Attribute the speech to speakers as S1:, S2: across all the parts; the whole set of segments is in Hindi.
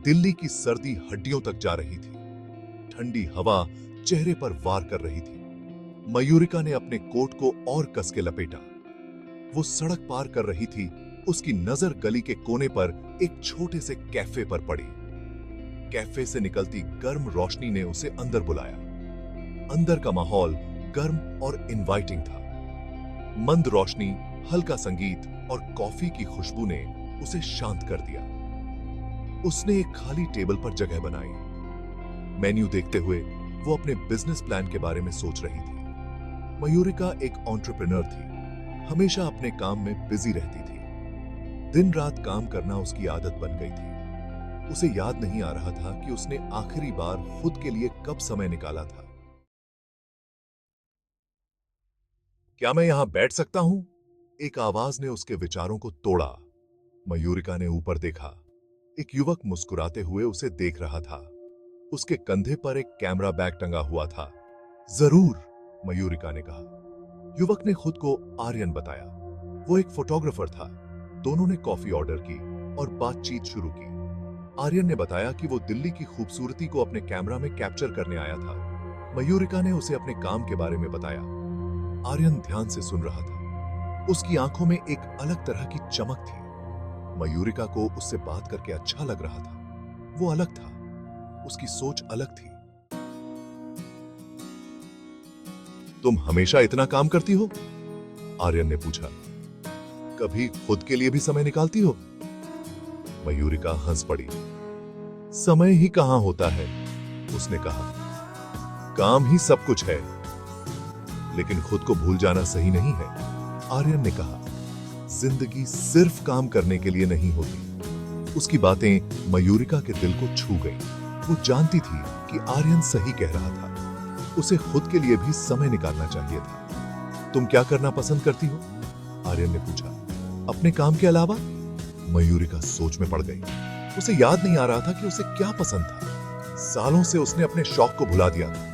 S1: दिल्ली की सर्दी हड्डियों तक जा रही थी। ठंडी हवा चेहरे पर वार कर रही थी। मयूरिका ने अपने कोट को और कस के लपेटा। वो सड़क पार कर रही थी। उसकी नजर गली के कोने पर एक छोटे से कैफे पर पड़ी। कैफे से निकलती गर्म रोशनी ने उसे अंदर बुलाया। अंदर का माहौल गर्म और इनवाइटिंग था। मंद रोशनी, हल्का संगीत और कॉफी की खुशबू ने उसे शांत कर दिया। उसने एक खाली टेबल पर जगह बनाई। मेन्यू देखते हुए वो अपने बिजनेस प्लान के बारे में सोच रही थी। मयूरिका एक एंटरप्रेन्योर थी, हमेशा अपने काम में बिजी रहती थी। दिन रात काम करना उसकी आदत बन गई थी। उसे याद नहीं आ रहा था कि उसने आखिरी बार खुद के लिए कब समय निकाला था। क्या मैं यहां बैठ सकता हूं? एक आवाज ने उसके विचारों को तोड़ा। मयूरिका ने ऊपर देखा। एक युवक मुस्कुराते हुए उसे देख रहा था। उसके कंधे पर एक कैमरा बैग टंगा हुआ था। जरूर, मयूरिका ने कहा। युवक ने खुद को आर्यन बताया। वो एक फोटोग्राफर था। दोनों ने कॉफी ऑर्डर की और बातचीत शुरू की। आर्यन ने बताया कि वो दिल्ली की खूबसूरती को अपने कैमरा में कैप्चर करने आया था। मयूरिका ने उसे अपने काम के बारे में बताया। आर्यन ध्यान से सुन रहा था। उसकी आंखों में एक अलग तरह की चमक थी। मयूरिका को उससे बात करके अच्छा लग रहा था। वो अलग था, उसकी सोच अलग थी। तुम हमेशा इतना काम करती हो? आर्यन ने पूछा। कभी खुद के लिए भी समय निकालती हो? मयूरिका हंस पड़ी। समय ही कहां होता है, उसने कहा। काम ही सब कुछ है, लेकिन खुद को भूल जाना सही नहीं है। आर्यन ने कहा, जिंदगी सिर्फ काम करने के लिए नहीं होती। उसकी बातें मयूरिका के दिल को छू गईं। वो जानती थी कि आर्यन सही कह रहा था। उसे खुद के लिए भी समय निकालना चाहिए था। तुम क्या करना पसंद करती हो? आर्यन ने पूछा। अपने काम के अलावा? मयूरिका सोच में पड़ गई। उसे याद नहीं आ रहा था कि उसे क्या पसंद था। सालों से उसने अपने शौक को भुला दिया था।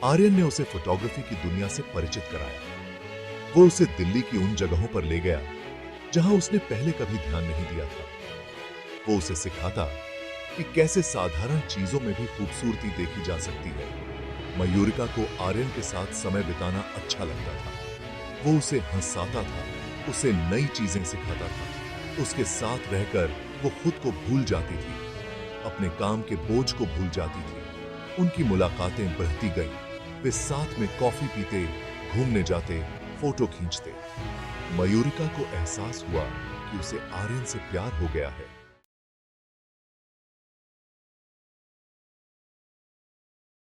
S1: आर्यन ने उसे फोटोग्राफी की दुनिया से परिचित कराया। वो उसे दिल्ली की उन जगहों पर ले गया जहां उसने पहले कभी ध्यान नहीं दिया था। वो उसे सिखाता कि कैसे साधारण चीजों में भी खूबसूरती देखी जा सकती है। मयूरिका को आर्यन के साथ समय बिताना अच्छा लगता था। वो उसे हंसाता था, उसे नई चीजें सिखाता था। उसके साथ रहकर वो खुद को भूल जाती थी, अपने काम के बोझ को भूल जाती थी। उनकी मुलाकातें बढ़ती गईं। वे साथ में कॉफी पीते, घूमने जाते, फोटो खींचते। मयूरिका को एहसास हुआ कि उसे आर्यन से प्यार हो गया है।